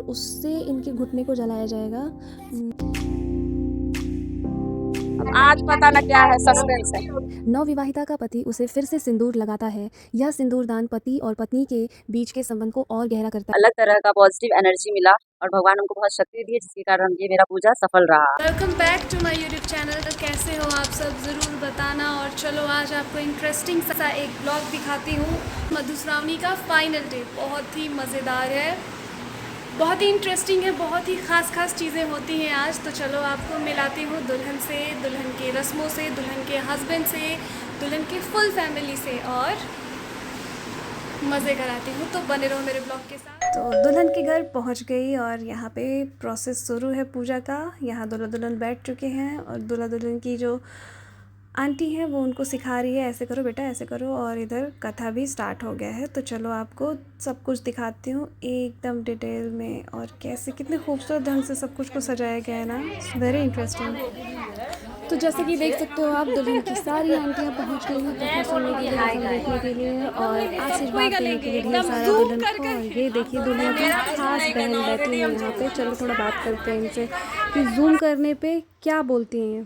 उससे इनके घुटने को जलाया जाएगा। आज पता न क्या है, सस्पेंस है। नवविवाहिता का पति उसे फिर से सिंदूर लगाता है। यह सिंदूर दान पति और पत्नी के बीच के संबंध को और गहरा करता है। अलग तरह का पॉजिटिव एनर्जी मिला और भगवान हमको बहुत शक्ति दी, जिसके कारण ये मेरा पूजा सफल रहा। Welcome back to my YouTube channel. तो कैसे हो आप सब, ज़रूर बताना। और चलो आज आपको इंटरेस्टिंग सा एक ब्लॉग दिखाती हूँ। मधुश्रावणी का फाइनल डे बहुत ही मज़ेदार है, बहुत ही इंटरेस्टिंग है, बहुत ही ख़ास चीज़ें होती हैं आज। तो चलो आपको मिलाती हूँ दुल्हन से, दुल्हन के रस्मों से, दुल्हन के हस्बैंड से, दुल्हन के फुल फैमिली से, और मज़े कराती हूँ। तो बने रहो मेरे ब्लॉग के साथ। तो दुल्हन के घर पहुँच गई और यहाँ पे प्रोसेस शुरू है पूजा का। यहाँ दूल्हा दुल्हन बैठ चुके हैं और दूल्हा दुल्हन की जो आंटी है वो उनको सिखा रही है, ऐसे करो बेटा, ऐसे करो। और इधर कथा भी स्टार्ट हो गया है। तो चलो आपको सब कुछ दिखाती हूँ एकदम डिटेल में, और कैसे कितने खूबसूरत ढंग से सब कुछ को सजाया गया है ना, वेरी इंटरेस्टिंग। तो जैसे कि देख सकते हो आप, दुल्हन की सारी आंटियाँ पहुँच गई हैं कथा सुनने के लिए, रस्म देखने के लिए और आशीर्वाद देने के लिए ढेर सारा दुल्हन को। और ये देखिए दुल्हन की खास बहन बैठी है यहाँ पे। चलो थोड़ा बात करते हैं इनसे कि जूम करने पे क्या बोलती हैं।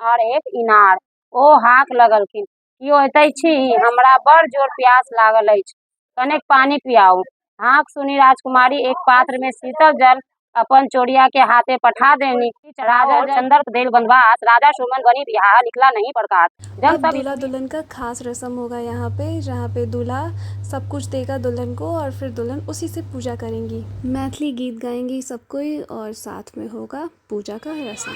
और एक इनार ओ हाक लगलखिन कि ओतै छी, हमरा बड़ जोर प्यास लागल अछि, कनेक पानी पियाऊ। हाक सुनी राजकुमारी एक पात्र में शीतल जल अपन चोरिया के हाथे पठा देनी। राजा चंदर देल बंधवास, राजा सुमन बनी बिहार, निकला नहीं प्रकाश। अब दूल्हा दुल्हन का खास रस्म होगा यहाँ पे, जहाँ पे दूल्हा सब कुछ देगा दुल्हन को और फिर दुल्हन उसी से पूजा करेंगी। मैथिली गीत गाएंगी सब कोई और साथ में होगा पूजा का रस्म।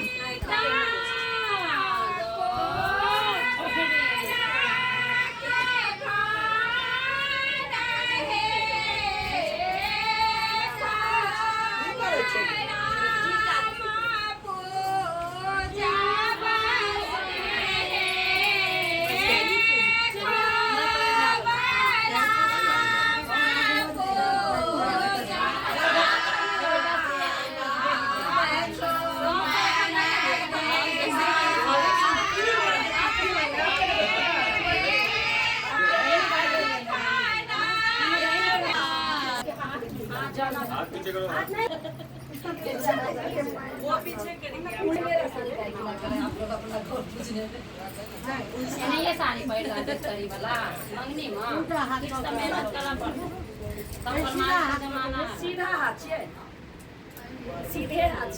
ये साड़ी पैर करी वाला मंगनी में किछ त मेहनत करला पड़त। सीधा हाथ छे, सीधे हाथ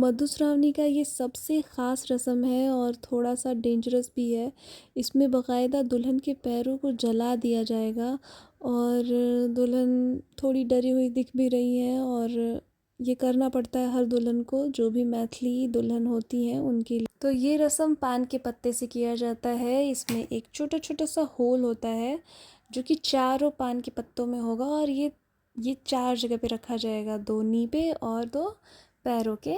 मधुश्रावणी का ये सबसे ख़ास रस्म है और थोड़ा सा डेंजरस भी है। इसमें बाकायदा दुल्हन के पैरों को जला दिया जाएगा और दुल्हन थोड़ी डरी हुई दिख भी रही है और ये करना पड़ता है हर दुल्हन को, जो भी मैथिली दुल्हन होती हैं उनके लिए। तो ये रस्म पान के पत्ते से किया जाता है। इसमें एक छोटा छोटा सा होल होता है जो कि चारों पान के पत्तों में होगा और ये 4 जगह पे रखा जाएगा, 2 नी पे और 2 पैरों के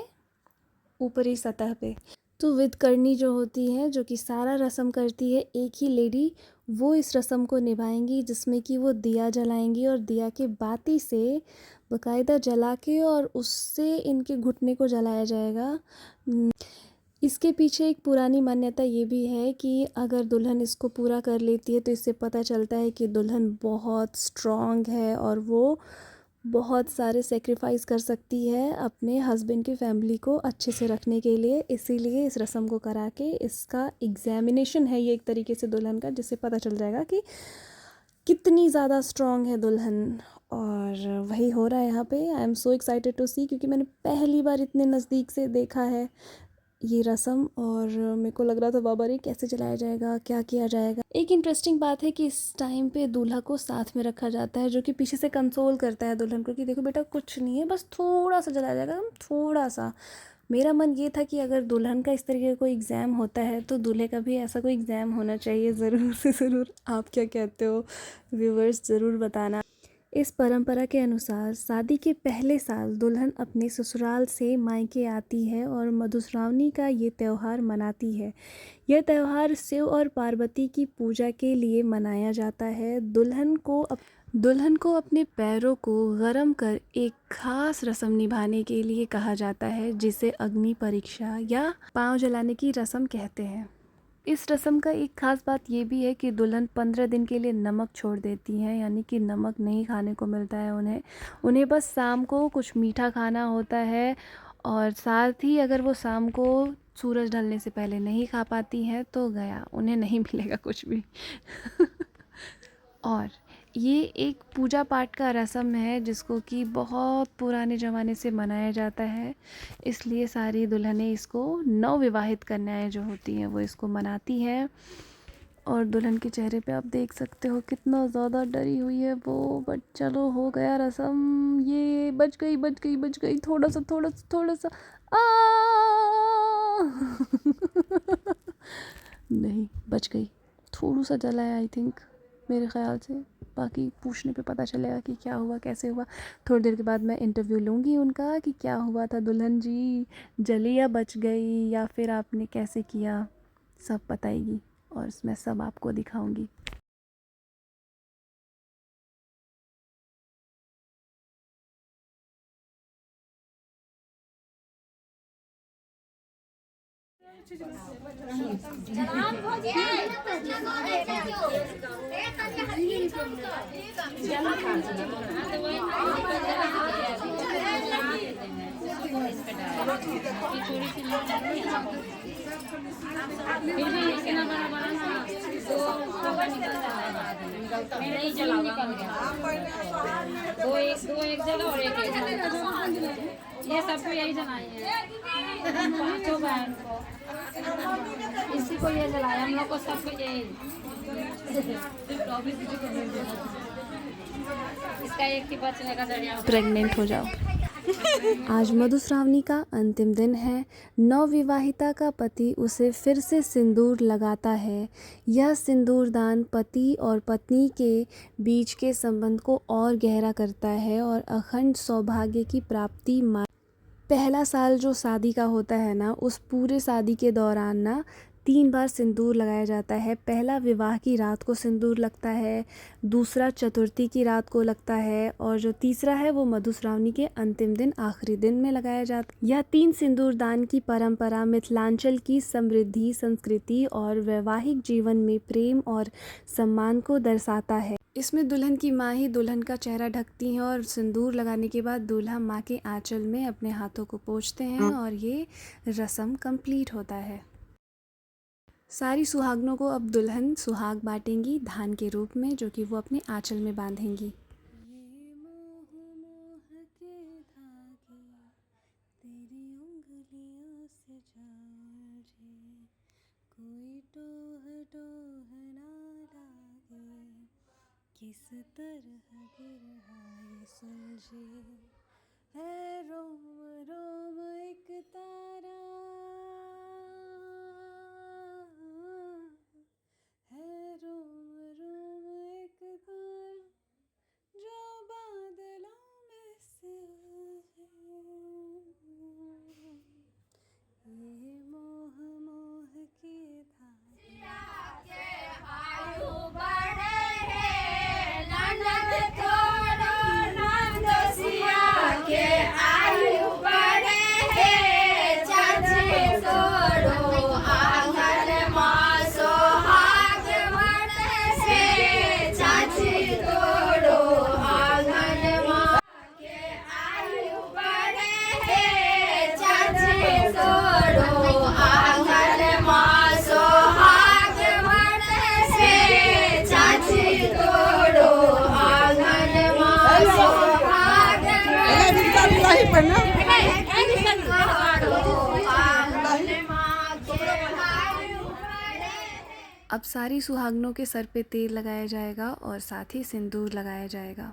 ऊपरी सतह पे। तो विदकर्णी जो होती है, जो कि सारा रस्म करती है, एक ही लेडी वो इस रस्म को निभाएंगी, जिसमें कि वो दिया जलाएंगी और दिया के बाती से बाकायदा जला के और उससे इनके घुटने को जलाया जाएगा। इसके पीछे एक पुरानी मान्यता ये भी है कि अगर दुल्हन इसको पूरा कर लेती है तो इससे पता चलता है कि दुल्हन बहुत स्ट्रॉन्ग है और वो बहुत सारे सेक्रीफाइस कर सकती है अपने हस्बैंड की फैमिली को अच्छे से रखने के लिए। इसीलिए इस रस्म को करा के इसका एग्जामिनेशन है ये एक तरीके से दुल्हन का, जिससे पता चल जाएगा कि कितनी ज़्यादा स्ट्रॉन्ग है दुल्हन। और वही हो रहा है यहाँ पे। I am so excited to see, क्योंकि मैंने पहली बार इतने नज़दीक से देखा है ये रस्म और मेरे को लग रहा था बाबा रे कैसे चलाया जाएगा, क्या किया जाएगा। एक इंटरेस्टिंग बात है कि इस टाइम पे दूल्हा को साथ में रखा जाता है, जो कि पीछे से कंसोल करता है दुल्हन को कि देखो बेटा कुछ नहीं है, बस थोड़ा सा जलाया जाएगा, थोड़ा सा। मेरा मन ये था कि अगर दुल्हन का इस तरीके का कोई एग्ज़ाम होता है तो दूल्हे का भी ऐसा कोई एग्ज़ाम होना चाहिए, ज़रूर से ज़रूर। आप क्या कहते हो व्यूवर्स, ज़रूर बताना। इस परंपरा के अनुसार शादी के पहले साल दुल्हन अपने ससुराल से मायके आती है और मधुश्रावणी का ये त्यौहार मनाती है। यह त्यौहार शिव और पार्वती की पूजा के लिए मनाया जाता है। दुल्हन को अपने पैरों को गरम कर एक खास रस्म निभाने के लिए कहा जाता है, जिसे अग्नि परीक्षा या पांव जलाने की रस्म कहते हैं। इस रस्म का एक ख़ास बात ये भी है कि दुल्हन 15 दिन के लिए नमक छोड़ देती हैं, यानी कि नमक नहीं खाने को मिलता है उन्हें बस शाम को कुछ मीठा खाना होता है। और साथ ही अगर वो शाम को सूरज ढलने से पहले नहीं खा पाती हैं तो गया, उन्हें नहीं मिलेगा कुछ भी। और ये एक पूजा पाठ का रस्म है जिसको कि बहुत पुराने ज़माने से मनाया जाता है, इसलिए सारी दुल्हनें इसको नवविवाहित कन्याएं जो होती हैं वो इसको मनाती हैं। और दुल्हन के चेहरे पे आप देख सकते हो कितना ज़्यादा डरी हुई है वो, बट चलो हो गया रस्म। ये बच गई, थोड़ा सा आ नहीं बच गई, थोड़ा सा जला है आई थिंक, मेरे ख़्याल से। बाकी पूछने पे पता चलेगा कि क्या हुआ कैसे हुआ। थोड़ी देर के बाद मैं इंटरव्यू लूँगी उनका कि क्या हुआ था दुल्हन जी, जली या बच गई या फिर आपने कैसे किया, सब बताएगी और मैं सब आपको दिखाऊंगी। फिर भी इतना बड़ा बड़ा ना तो निकल रहा है बाद में। नहीं जला निकल गया। दो एक जगह और एक जगह। ये सबको यही जलाएंगे, पांचों बहन को, इसी को ये जलाया हम लोग को, सबको यही। इसका एक ही बचने का जरिया प्रेग्नेंट हो जाओ। आज मधुश्रावणी का अंतिम दिन है। नवविवाहिता का पति उसे फिर से सिंदूर लगाता है। यह सिंदूर दान पति और पत्नी के बीच के संबंध को और गहरा करता है और अखंड सौभाग्य की प्राप्ति पहला साल जो शादी का होता है ना, उस पूरे शादी के दौरान ना 3 बार सिंदूर लगाया जाता है। पहला विवाह की रात को सिंदूर लगता है, दूसरा चतुर्थी की रात को लगता है और जो तीसरा है वो मधुश्रावणी के अंतिम दिन आखिरी दिन में लगाया जाता है। यह 3 सिंदूर दान की परंपरा मिथिलांचल की समृद्धि, संस्कृति और वैवाहिक जीवन में प्रेम और सम्मान को दर्शाता है। इसमें दुल्हन की माँ ही दुल्हन का चेहरा ढकती हैं और सिंदूर लगाने के बाद दूल्हा माँ के आंचल में अपने हाथों को पोंछते हैं और ये रस्म कंप्लीट होता है। सारी सुहागनों को अब दुल्हन सुहाग बांटेंगी धान के रूप में, जो कि वो अपने आंचल में बांधेंगी। ये मोह मोह के धागे तेरी उंगलियों किस तरह गिर ये सुलझे है रोम रोम एक तारा है रोम रोम एक तारा जो बादलों में से उलझे ये मोह मोह की धारा अब सारी सुहागनों के सर पे तेल लगाया जाएगा और साथ ही सिंदूर लगाया जाएगा।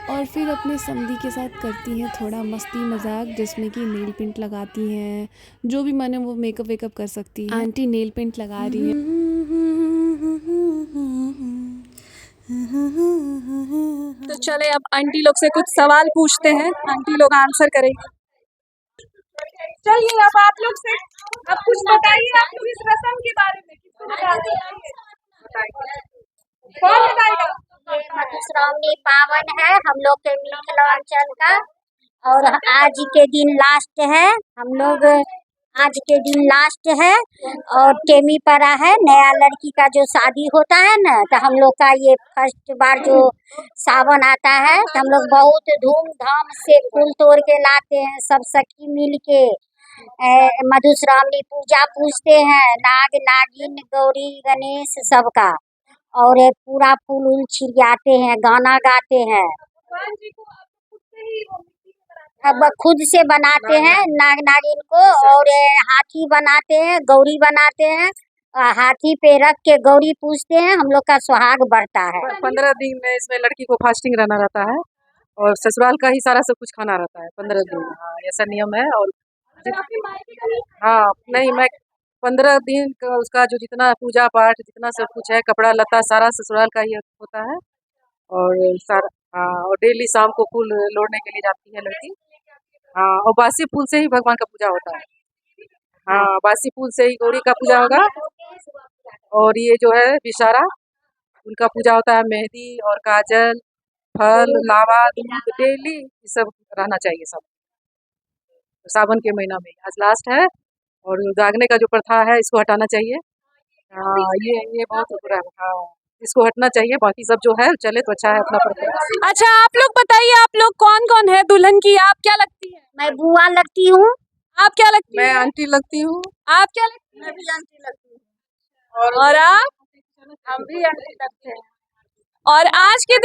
और फिर अपने समधी के साथ करती हैं थोड़ा मस्ती मजाक, जिसमें कि नेल पेंट लगाती हैं, जो भी माने वो मेकअप वेकअप कर सकती है। आंटी नेल पेंट लगा रही है। तो चले अब आंटी लोग से कुछ सवाल पूछते हैं, आंटी लोग आंसर करेंगे। चलिए अब आप लोग से अब कुछ बताइए, आप लोग इस रस्म के बारे में किसको बताइए? कौन बताएगा? मधुश्रावणी पावन है हम लोग के मिथिलांचल का, और आज के दिन लास्ट है। हम लोग आज के दिन लास्ट है और टेमी पड़ा है। नया लड़की का जो शादी होता है ना, तो हम लोग का ये फर्स्ट बार जो सावन आता है, तो हम लोग बहुत धूमधाम से फूल तोड़ के लाते हैं, सब सखी मिल के मधुश्रावणी पूजा पूजते हैं, नाग नागिन गौरी गणेश सबका, और पूरा फूल उल छिड़ियाते हैं, गाना गाते हैं। अब खुद से बनाते हैं नाग नागिन को, और हाथी बनाते हैं, गौरी बनाते हैं, हाथी पे रख के गौरी पूजते हैं। हम लोग का सुहाग बढ़ता है। 15 दिन में इसमें लड़की को फास्टिंग रहना रहता है और ससुराल का ही सारा सब कुछ खाना रहता है 15 दिन। हाँ, ऐसा नियम है। और हाँ नहीं, मैं 15 दिन का उसका जो जितना पूजा पाठ जितना सब कुछ है, कपड़ा लता सारा ससुराल का ही होता है। और सारा हाँ, और डेली शाम को फूल लोड़ने के लिए जाती है लड़की। हाँ, और बासी फूल से ही भगवान का पूजा होता है। हाँ, बासी फूल से ही गौरी का पूजा होगा। और ये जो है विषारा, उनका पूजा होता है। मेहंदी और काजल, फल, लावा, दूध डेली ये सब रहना चाहिए सब। सावन के महीना में आज लास्ट है, और दागने का जो प्रथा है इसको हटाना चाहिए। हाँ, ये बहुत बुरा है। हाँ, इसको हटना चाहिए। बाकी सब जो है चले तो अच्छा है अपना प्रथा। अच्छा आप लोग बताइए, आप लोग कौन कौन है दुल्हन की? आप क्या लगती है? मैं बुआ लगती हूँ। आप क्या लगती मैं है? आंटी लगती हूँ। आप क्या लगती है? मैं भी आंटी लगती हूँ। और आप? हम भी आंटी लगते हैं। और आज के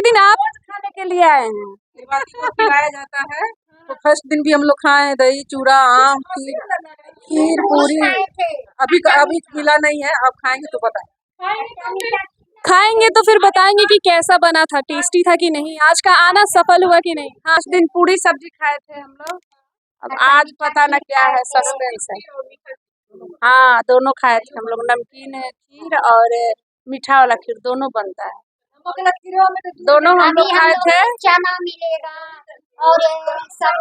दिन आप खाने के लिए आए हैं। दिवाली को खिलाया जाता है, तो फर्स्ट दिन भी हम लोग खाए दही चूड़ा आम खीर पूरी। अभी मिला नहीं है, अब खाएंगे तो बताएं। खाएंगे तो फिर बताएंगे कि कैसा बना था, टेस्टी था कि नहीं, आज का आना सफल हुआ कि नहीं। हाँ, उस दिन पूरी सब्जी खाए थे हम लोग। अब आज पता न क्या है, सस्पेंस है। हाँ, दोनों खाए थे हम लोग। नमकीन खीर और मीठा वाला खीर दोनों बनता है। दोनों हम लोग खाए थे। चना मिलेगा और सब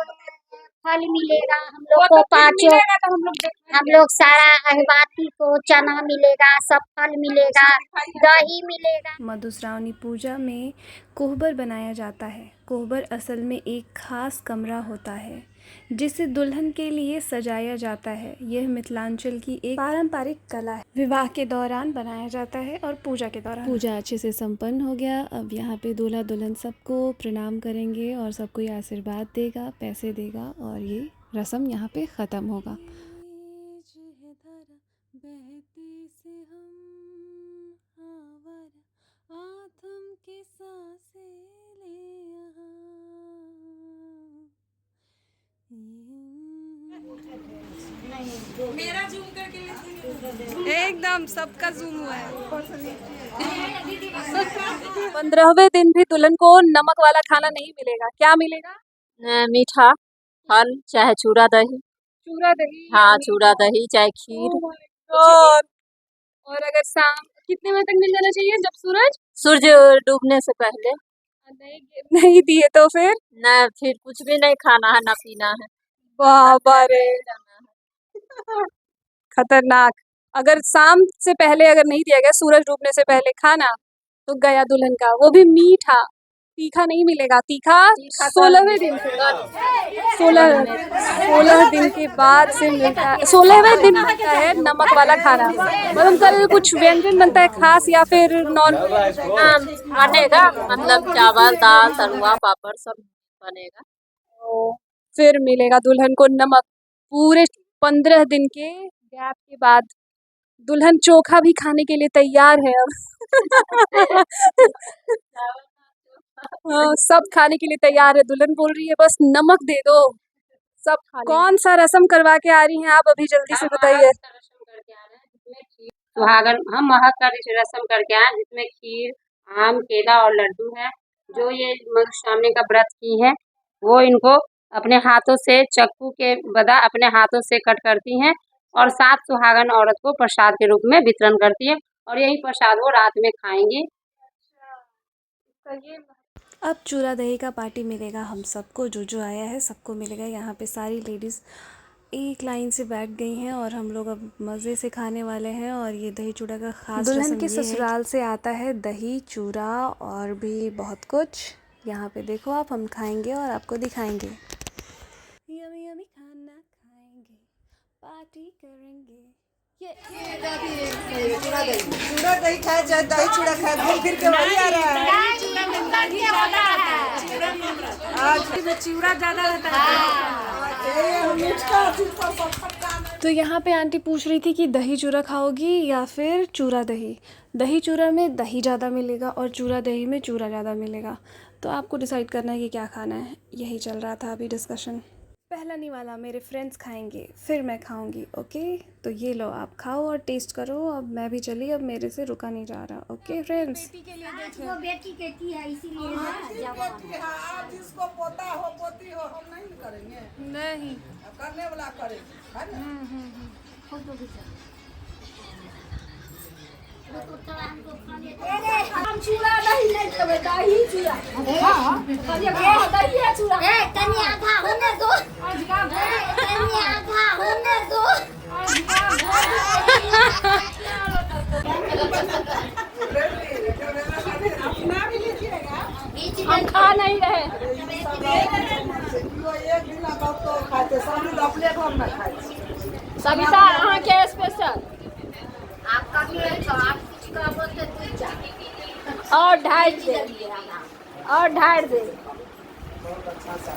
फल मिलेगा हम लोग को, पाँचों हम लोग सारा अहिबाती को चना मिलेगा, सब फल मिलेगा, दही मिलेगा। मधुश्रावणी पूजा में कोहबर बनाया जाता है। कोहबर असल में एक खास कमरा होता है जिसे दुल्हन के लिए सजाया जाता है। यह मिथिलांचल की एक पारंपरिक कला है। विवाह के दौरान बनाया जाता है और पूजा के दौरान। पूजा अच्छे से संपन्न हो गया। अब यहाँ पे दूल्हा दुल्हन सबको प्रणाम करेंगे और सबको आशीर्वाद देगा, पैसे देगा, और ये रस्म यहाँ पे ख़त्म होगा। एकदम सबका जूम हुआ है। 15वें दिन भी दुल्हन को नमक वाला खाना नहीं मिलेगा। क्या मिलेगा? मीठा फल चाहे चूड़ा दही। चूड़ा दही। हाँ, चूड़ा दही चाहे खीर। Oh my God! और अगर शाम कितने बजे तक मिल जाना चाहिए? जब सूर्य डूबने से पहले। नहीं दिए तो फिर न फिर कुछ भी नहीं खाना है, ना पीना है। बाबा रे, खतरनाक। अगर शाम से पहले अगर नहीं दिया गया, सूरज डूबने से पहले खाना, तो गया दुल्हन का। वो भी मीठा, तीखा नहीं मिलेगा। तीखा 16वें दिन से, 16 दिन के बाद से मिलता है। 16वें दिन मिलता है नमक वाला खाना। मतलब कल कुछ व्यंजन बनता है खास या फिर नॉन? बनेगा, मतलब चावल दाल तरुआ पापड़ सब बनेगा। फिर मिलेगा दुल्हन को नमक। पूरे 15 दिन के गैप के बाद दुल्हन चोखा भी खाने के लिए तैयार है अब। हाँ, सब खाने के लिए तैयार है। दुल्हन बोल रही है बस नमक दे दो, सब खा लेंगे। कौन सा रस्म करवा के आ रही हैं आप? अभी जल्दी से बताइए। सुहागन हम महक का रस्म करके आए, जिसमें खीर आम केला और लड्डू है। जो ये मधुश्रावणी का व्रत की है, वो इनको अपने हाथों से चक्कू के बदा अपने हाथों से कट करती हैं और 7 सुहागन औरत को प्रसाद के रूप में वितरण करती है और यही प्रसाद वो रात में खाएंगी। अब चूरा दही का पार्टी मिलेगा हम सबको। जो आया है सबको मिलेगा। यहाँ पे सारी लेडीज़ एक लाइन से बैठ गई हैं और हम लोग अब मज़े से खाने वाले हैं। और ये दही चूड़ा का खास दुल्हन के ससुराल से आता है दही चूड़ा और भी बहुत कुछ। यहाँ पे देखो आप, हम खाएंगे और आपको दिखाएंगे। यमी यमी खाना खाएंगे, पार्टी करेंगे। चूड़ा दही खाए चाहे दही चूड़ा खाए, घूम फिर के वही आ रहा है। चिवड़ा ज्यादा रहता है। तो यहाँ पे आंटी पूछ रही थी कि दही चूड़ा खाओगी या फिर चूरा दही। दही चूरा में दही ज़्यादा मिलेगा और चूरा दही में चूरा ज़्यादा मिलेगा। तो आपको डिसाइड करना है कि क्या खाना है। यही चल रहा था अभी डिस्कशन। पहला निवाला मेरे फ्रेंड्स खाएंगे, फिर मैं खाऊंगी। ओके, तो ये लो आप खाओ और टेस्ट करो। अब मैं भी चली, अब मेरे से रुका नहीं जा रहा। Okay friends. वो बेटी कहती है इसीलिए ना जवान। आप जिसको पोता हो पोती हो, हम नहीं करेंगे, नहीं, करने वाला करेंगे, है ना? हम चूड़ा दही नहीं खावे, दही चूड़ा। दही है चूड़ा। तनी आधा होने दो। तनी आधा होने दो। हम खा नहीं रहे। एक दिन तो खाते, सब लोग अपने घर में खाए। सविता अहाँ के स्पेशल आपका भी है तो आप कुछ का बोलते तू जा। और ढाई दे, और ढाई दे।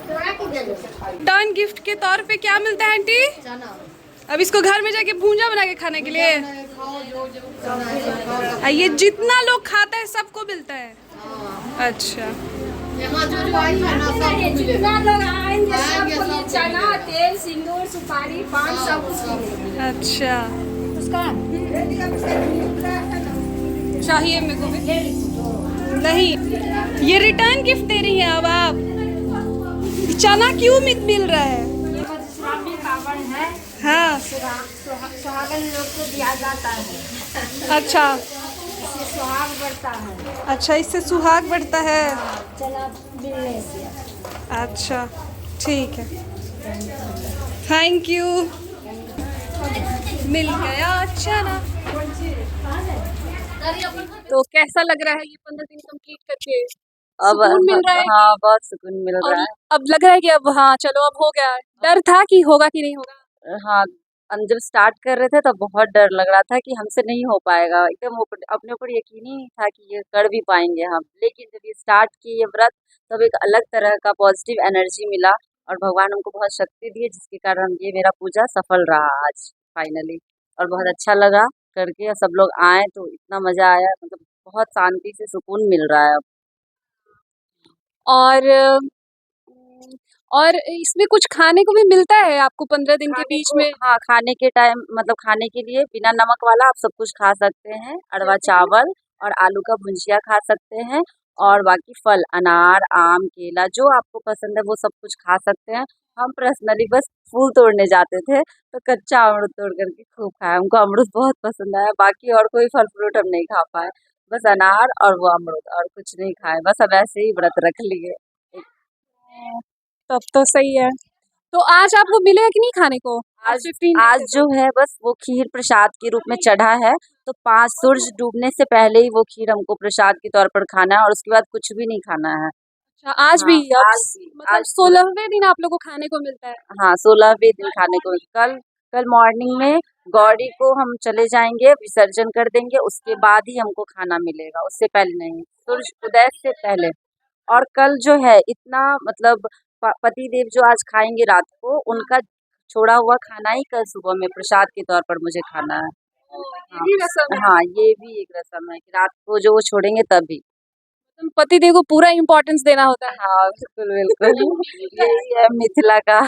तोरा की दे दो। टर्न गिफ्ट के तौर पे क्या मिलता है आंटी? अब इसको घर में जाके भूंजा बना के खाने के लिए। ये जितना लोग खाता है सबको मिलता है। अच्छा, यहाँ जो आई है ना सब जितना लोग आएंगे सबको ये चना तेल सिंदूर सुपारी पान सब कुछ मिलेगा। अच्छा, उसका चाहिए मेरे को भी। नहीं, ये रिटर्न गिफ्ट दे रही हैं अब आप। चना क्यों मिल रहा है? ये मधुश्रावणी पावन है, हाँ, सुहागन लोग को दिया जाता है। अच्छा इससे सुहाग बढ़ता है। अच्छा, इससे सुहाग बढ़ता है। चना मिलने से। अच्छा, ठीक है, थैंक यू। मिल गया चना। तो कैसा लग रहा है ये 15 दिन कंप्लीट करके? अब सुकून मिल रहा है हाँ, बहुत सुकून मिल और रहा है। अब लग रहा है कि अब हाँ चलो अब हो गया। डर था कि होगा कि नहीं होगा? हाँ, हम जब स्टार्ट कर रहे थे तब बहुत डर लग रहा था कि हमसे नहीं हो पाएगा। एकदम अपने ऊपर यकीन ही नहीं था कि ये कर भी पाएंगे हम। लेकिन जब ये स्टार्ट किए ये व्रत, तब एक अलग तरह का पॉजिटिव एनर्जी मिला और भगवान हमको बहुत शक्ति दिए, जिसके कारण ये मेरा पूजा सफल रहा आज फाइनली। और बहुत अच्छा लगा करके, और सब लोग आए तो इतना मज़ा आया, मतलब बहुत शांति से सुकून मिल रहा है अब। और और इसमें कुछ खाने को भी मिलता है आपको 15 दिन के खाने बीच को, में? हाँ, खाने के टाइम मतलब खाने के लिए बिना नमक वाला आप सब कुछ खा सकते हैं। अरवा चावल और आलू का भुजिया खा सकते हैं और बाकी फल अनार, आम, केला जो आपको पसंद है वो सब कुछ खा सकते हैं। हम पर्सनली बस फूल तोड़ने जाते थे तो कच्चा अमरूद तोड़ करके खूब खाया। हमको अमरूद बहुत पसंद आया, बाकी और कोई फल फ्रूट हम नहीं खा पाए। बस अनार और वो अमरूद और कुछ नहीं खाए, बस हम ऐसे ही व्रत रख लिए। तब तो सही है। तो आज आपको मिलेगा कि नहीं खाने को? आज 15 आज days जो है बस वो खीर प्रसाद के रूप में चढ़ा है, तो 5 सूरज डूबने से पहले ही वो खीर हमको प्रसाद के तौर पर खाना है और उसके बाद कुछ भी नहीं खाना है। अच्छा, आज भी हाँ, अब आज भी, मतलब आज 16वें दिन आप लोगों को खाने को मिलता है। हाँ, 16वें दिन खाने को। कल मॉर्निंग में गौरी को हम चले जाएंगे, विसर्जन कर देंगे, उसके बाद ही हमको खाना मिलेगा, उससे पहले नहीं, सूरज उदय से पहले। और कल जो है इतना मतलब पति देव जो आज खाएंगे रात को, उनका छोड़ा हुआ खाना ही कल सुबह में प्रसाद के तौर पर मुझे खाना है। ये भी रस्म है। हाँ, ये भी एक रस्म है कि रात को जो वो छोड़ेंगे तभी। पति देव को पूरा इम्पोर्टेंस देना होता है। हाँ, बिल्कुल, बिल्कुल। यही है मिथिला का।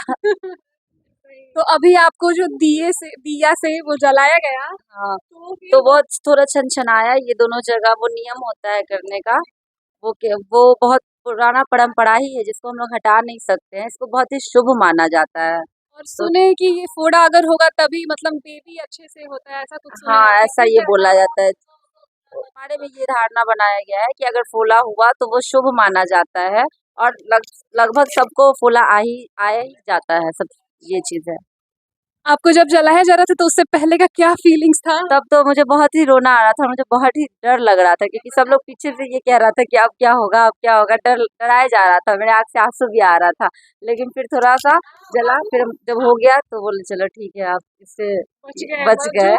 तो अभी आपको जो दिया से वो जलाया गया, हाँ, तो फिर तो बहुत थोड़ा छनछनाया ये दोनों जगह, वो नियम होता है करने का। वो बहुत पुराना परंपरा ही है जिसको हम लोग हटा नहीं सकते हैं, इसको बहुत ही शुभ माना जाता है। और सुने कि ये फोड़ा अगर होगा तभी मतलब बेबी अच्छे से होता है, ऐसा कुछ सुना हाँ, है? ऐसा ये बोला जाता है। हमारे में ये धारणा बनाया गया है कि अगर फोला हुआ तो वो शुभ माना जाता है और लगभग सबको फोला आया ही जाता है, सब ये चीज़ है। आपको जब जलाया जा रहा था तो उससे पहले का क्या फीलिंग्स था? तब तो मुझे बहुत ही रोना आ रहा था, मुझे बहुत ही डर लग रहा था क्योंकि सब लोग पीछे से ये कह रहा था कि अब क्या होगा, अब क्या होगा, डराया जा रहा था, मेरे आँख से आंसू भी आ रहा था। लेकिन फिर थोड़ा सा जला, फिर जब हो गया तो बोले चलो ठीक है, आप इससे बच गए,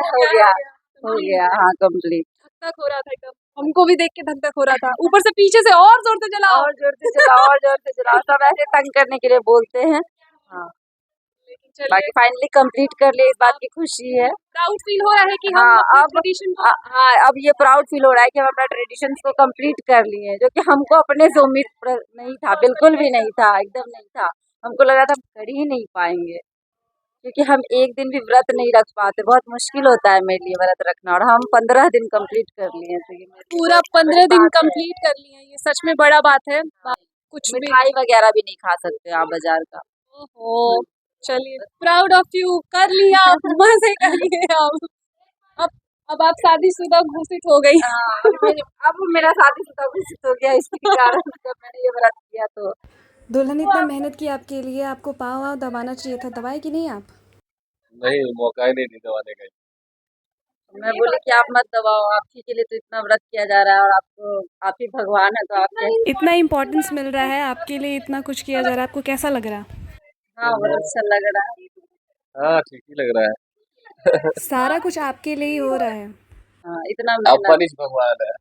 हो गया, हाँ, कंप्लीट। धक-धक हो रहा था एकदम। हमको भी देख के धक-धक हो रहा था। ऊपर से पीछे से और जोर से जलाओ। और जोर से चलाओ, और जोर से चलाओ, सब ऐसे तंग करने के लिए बोलते हैं। हाँ, चलिए, बाकी फाइनली कंप्लीट कर लिए, इस बात की खुशी है। प्राउड फील हो रहा है कि हम हाँ, अपने अब ट्रेडिशन को हाँ, अब ये प्राउड फील हो रहा है कि हम अपना ट्रेडिशंस को कंप्लीट कर लिए हैं, जो कि हमको अपने से उम्मीद नहीं था, बिल्कुल भी नहीं था, एकदम नहीं था। हमको लगा था हम कर ही नहीं पाएंगे क्योंकि हम एक दिन भी व्रत नहीं रख पाते, बहुत मुश्किल होता है मेरे लिए व्रत रखना, और हम 15 दिन कंप्लीट कर लिए, तो ये मेरे लिए पूरा बहुत 15 बड़ी दिन बात है। कंप्लीट कर लिए हैं, ये सच में बड़ा बात है। कुछ भी मिठाई वगैरह भी नहीं खा सकते आप बाजार का। ओहो! चलिए, प्राउड ऑफ यू, कर लिया आप, मज़े कर लिए आप। अब अब आप शादीशुदा घोषित हो गई। हाँ, अब मेरा शादीशुदा घोषित हो गया इसी कारण जब मैंने ये व्रत किया तो। दुल्हन इतना मेहनत की आपके लिए, आपको पाँव वाँव दबाना चाहिए था, दबाए कि नहीं आप? नहीं, मौका ही नहीं दी दबाने का। मैं बोली कि आप मत दबाओ, आप ही के लिए तो इतना व्रत किया जा रहा है और आप ही भगवान है, तो आप कैसे। इतना इम्पोर्टेंस मिल रहा है, आपके लिए इतना कुछ किया जा रहा है, आपको कैसा लग रहा? हाँ, बहुत अच्छा लग रहा है। हाँ, ठीक ही लग रहा है। सारा कुछ आपके लिए ही हो रहा है। हाँ, इतना आप मेहनत। मनीष भगवान है।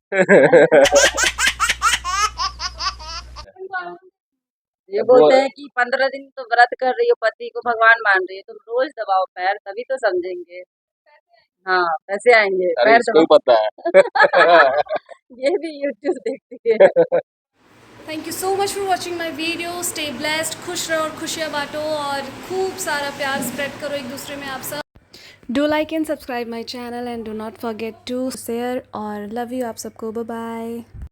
ये बोलते हैं कि 15 दिन तो व्रत कर रही हो, पति को भगवान मान रही है, तुम रोज दबाओ पैर, तभी तो समझेंगे। हाँ, पैसे आएंगे, अरे पैर इसको ही दबाओ। पता है। ये भी यूट्यूब देखती है। Thank you so much for watching my video. Stay blessed, खुश रहो और खुशियाँ बांटो और खूब सारा प्यार स्प्रेड करो एक दूसरे में आप सब। Do like and subscribe my channel and do not forget to share और love you आप सबको, bye bye।